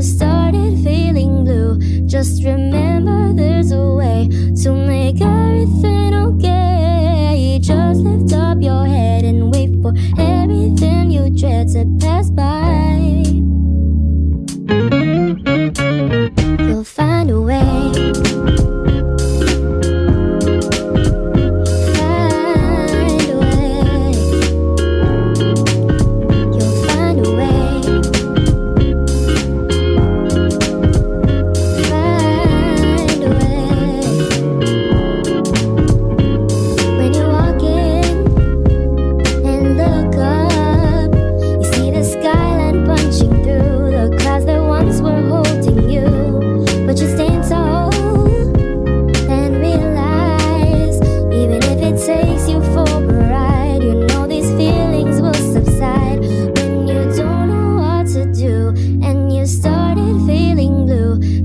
started feeling blue, just remember there's a way to make everything okay. Just lift up your head and wait for everything you dread to pass by. You'll find a way.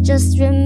Just remember